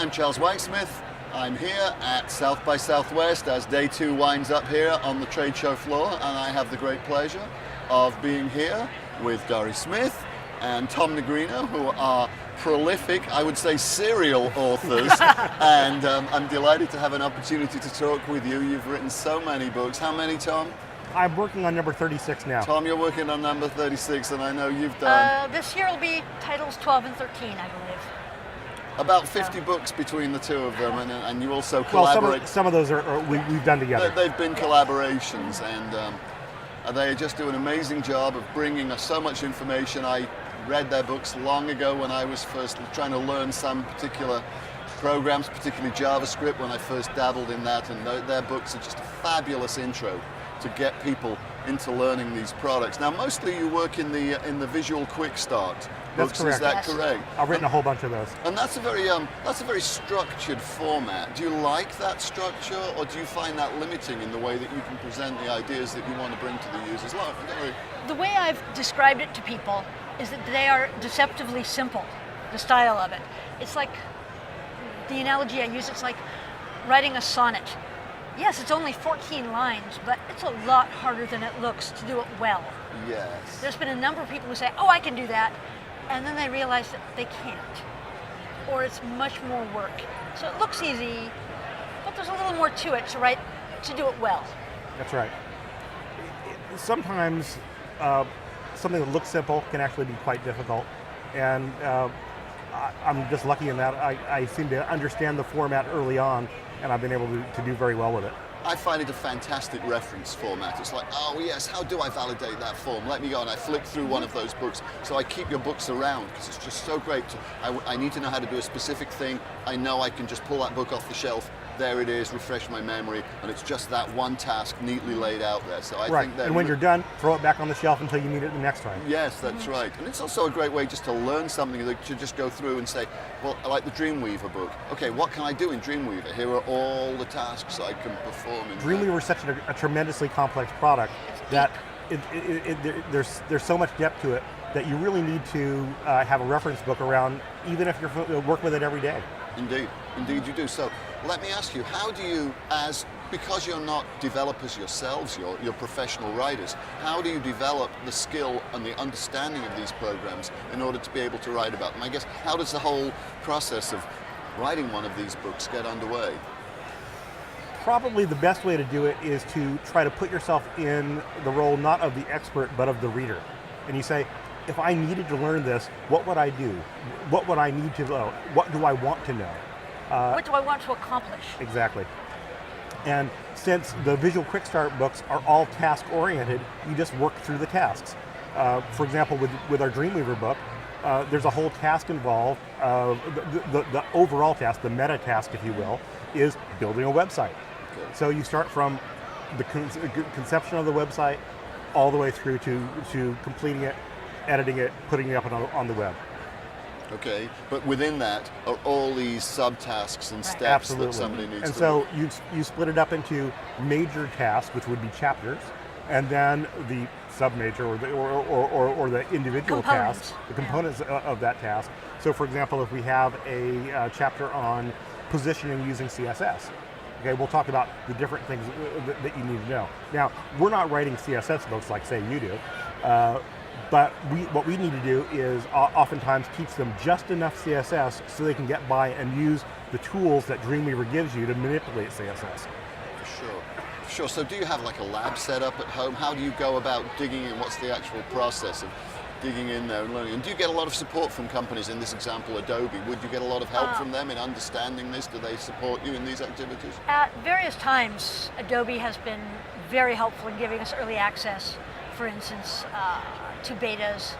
I'm Charles Wyke-Smith. I'm here at South by Southwest as day 2 winds up here on the trade show floor, and I have the great pleasure of being here with Dori Smith and Tom Negrino, who are prolific, I would say serial authors, and I'm delighted to have an opportunity to talk with you. You've written so many books. How many, Tom? I'm working on number 36 now. Tom, you're working on number 36, and I know you've done... This year will be titles 12 and 13, I believe. About 50 books between the two of them, and you also collaborate. Well, some of those we've done together. They've been collaborations, and they just do an amazing job of bringing us so much information. I read their books long ago when I was first trying to learn some particular programs, particularly JavaScript, when I first dabbled in that, and their books are just a fabulous intro to get people into learning these products. Now, mostly you work in the visual Quickstart books. Correct. Is that correct? I've written a whole bunch of those. And that's a very structured format. Do you like that structure, or do you find that limiting in the way that you can present the ideas that you want to bring to the users? The way I've described it to people is that they are deceptively simple, the style of it. It's like, the analogy I use, it's like writing a sonnet. Yes, it's only 14 lines, but it's a lot harder than it looks to do it well. Yes. There's been a number of people who say, oh, I can do that, and then they realize that they can't, or it's much more work. So it looks easy, but there's a little more to it to do it well. That's right. Sometimes something that looks simple can actually be quite difficult, and I'm just lucky in that I seem to understand the format early on, and I've been able to do very well with it. I find it a fantastic reference format. It's like, oh yes, how do I validate that form? Let me go, and I flick through one of those books. So I keep your books around because it's just so great. I need to know how to do a specific thing. I know I can just pull that book off the shelf. There it is, refresh my memory, and it's just that one task neatly laid out there. So I think that. And when you're done, throw it back on the shelf until you need it the next time. Yes, that's right. And it's also a great way just to learn something, to just go through and say, well, I like the Dreamweaver book. Okay, what can I do in Dreamweaver? Here are all the tasks I can perform in Dreamweaver is such a tremendously complex product that there's so much depth to it that you really need to have a reference book around, even if you're working with it every day. Indeed, indeed you do. So let me ask you, how do you, because you're not developers yourselves, you're professional writers, how do you develop the skill and the understanding of these programs in order to be able to write about them? I guess, how does the whole process of writing one of these books get underway? Probably the best way to do it is to try to put yourself in the role not of the expert, but of the reader. And you say, if I needed to learn this, what would I do? What would I need to know? What do I want to know? What do I want to accomplish? Exactly. And since the Visual Quickstart books are all task-oriented, you just work through the tasks. For example, with our Dreamweaver book, there's a whole task involved. The overall task, the meta task, if you will, is building a website. Okay. So you start from the conception of the website all the way through to completing it, editing it, putting it up on the web. Okay, but within that are all these subtasks and steps that somebody needs to do. And so you split it up into major tasks, which would be chapters, and then the sub-major or the individual tasks, the components of that task. So for example, if we have a chapter on positioning using CSS, okay, we'll talk about the different things that you need to know. Now, we're not writing CSS books like, say, you do, but what we need to do is oftentimes teach them just enough CSS so they can get by and use the tools that Dreamweaver gives you to manipulate CSS. For sure. So do you have like a lab set up at home? How do you go about digging in? What's the actual process of digging in there and learning? And do you get a lot of support from companies, in this example, Adobe? Would you get a lot of help from them in understanding this? Do they support you in these activities? At various times, Adobe has been very helpful in giving us early access, for instance, to betas.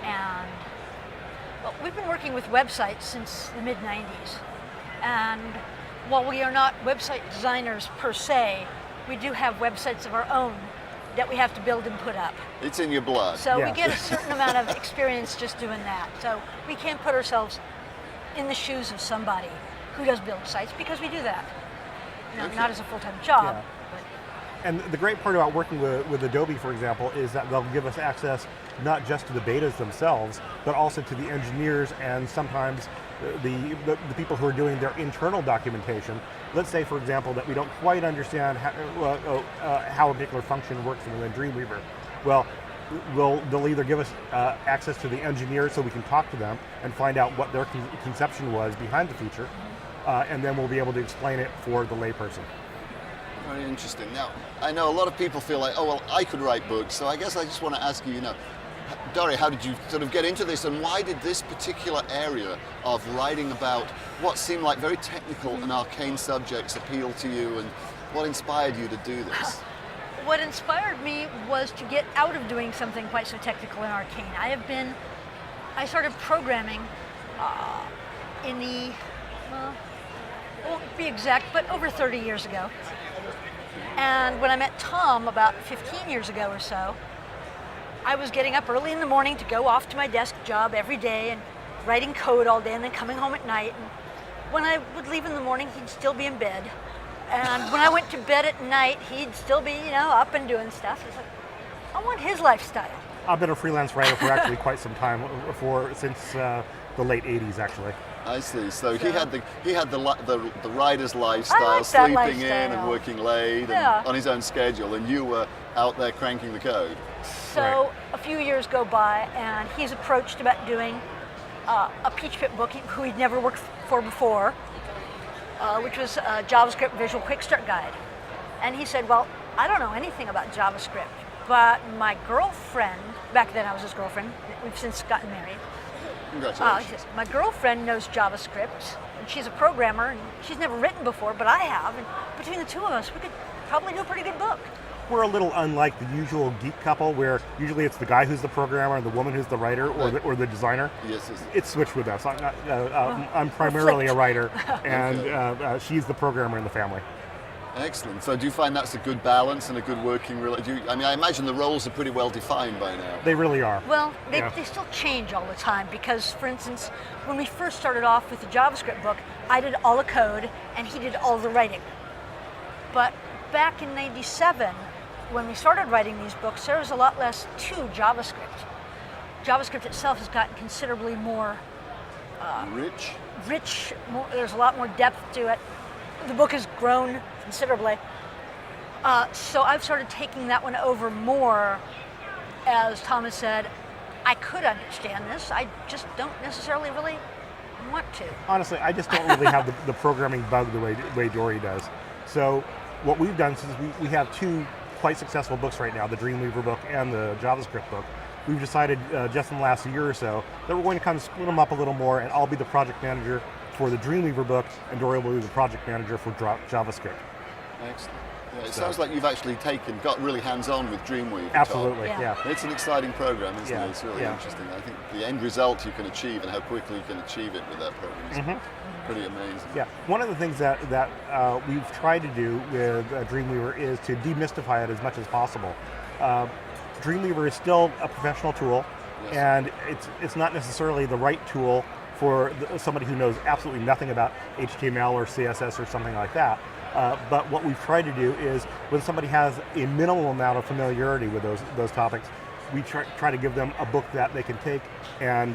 And we've been working with websites since the mid-90s. And while we are not website designers per se, we do have websites of our own that we have to build and put up. It's in your blood. So we get a certain amount of experience just doing that. So we can't put ourselves in the shoes of somebody who does build sites because we do that. Not as a full-time job. Yeah. And the great part about working with Adobe, for example, is that they'll give us access not just to the betas themselves, but also to the engineers and sometimes the people who are doing their internal documentation. Let's say, for example, that we don't quite understand how a particular function works within Dreamweaver. Well, they'll either give us access to the engineers so we can talk to them and find out what their conception was behind the feature, and then we'll be able to explain it for the layperson. Very interesting. Now, I know a lot of people feel like, oh, well, I could write books, so I guess I just want to ask you, Dori, how did you sort of get into this, and why did this particular area of writing about what seemed like very technical and arcane subjects appeal to you, and what inspired you to do this? What inspired me was to get out of doing something quite so technical and arcane. I started programming in the, well, I won't be exact, but over 30 years ago. And when I met Tom about 15 years ago or so, I was getting up early in the morning to go off to my desk job every day and writing code all day and then coming home at night. And when I would leave in the morning, he'd still be in bed. And when I went to bed at night, he'd still be, up and doing stuff. It's like, I want his lifestyle. I've been a freelance writer for actually quite some time, since the late 80s, actually. I see. So he had the writer's lifestyle, sleeping in and working late and on his own schedule, and you were out there cranking the code. So a few years go by, and he's approached about doing a PeachpitTV book who he'd never worked for before, which was a JavaScript Visual Quickstart Guide. And he said, well, I don't know anything about JavaScript, but my girlfriend, back then I was his girlfriend, we've since gotten married. Congratulations. My girlfriend knows JavaScript, and she's a programmer, and she's never written before, but I have, and between the two of us, we could probably do a pretty good book. We're a little unlike the usual geek couple, where usually it's the guy who's the programmer and the woman who's the writer or the designer. Yes. It's switched with us. I'm primarily a writer, and she's the programmer in the family. Excellent. So do you find that's a good balance and a good working relationship? I imagine the roles are pretty well defined by now. They really are. Well, they still change all the time because, for instance, when we first started off with the JavaScript book, I did all the code and he did all the writing. But back in '97, when we started writing these books, there was a lot less to JavaScript. JavaScript itself has gotten considerably more Rich. There's a lot more depth to it. The book has grown considerably. So I've started taking that one over more. As Thomas said, I could understand this, I just don't necessarily really want to. Honestly, I just don't really have the programming bug the way Dori does. So what we've done, since we have two quite successful books right now, the Dreamweaver book and the JavaScript book, we've decided just in the last year or so that we're going to kind of split them up a little more, and I'll be the project manager for the Dreamweaver book, and Dori will be the project manager for JavaScript. Excellent. Yeah, it sounds like you've actually got really hands-on with Dreamweaver. Absolutely, Tom. yeah. It's an exciting program, isn't it? It's really interesting. I think the end result you can achieve and how quickly you can achieve it with that program is pretty amazing. Yeah, one of the things that we've tried to do with Dreamweaver is to demystify it as much as possible. Dreamweaver is still a professional tool, and it's not necessarily the right tool for somebody who knows absolutely nothing about HTML or CSS or something like that. But what we've tried to do is, when somebody has a minimal amount of familiarity with those topics, we try to give them a book that they can take and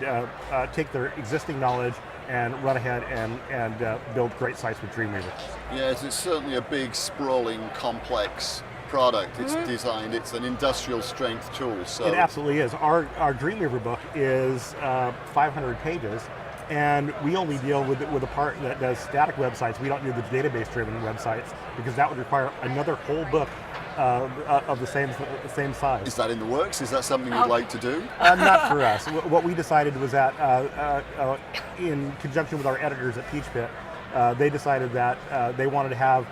take their existing knowledge and run ahead and build great sites with Dreamweaver. Yes, it's certainly a big, sprawling, complex product. It's designed, it's an industrial strength tool. So it absolutely is. Our Dreamweaver book is 500 pages, and we only deal with the part that does static websites. We don't do the database-driven websites, because that would require another whole book of the same size. Is that in the works? Is that something you'd like to do? Not for us. What we decided was that, in conjunction with our editors at PeachpitTV, they decided that they wanted to have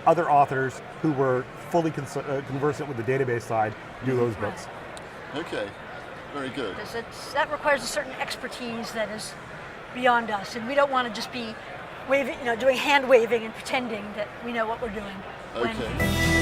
other authors who were fully conversant with the database side do those books. Okay, very good. That requires a certain expertise that is beyond us, and we don't want to just be doing hand waving and pretending that we know what we're doing. Okay.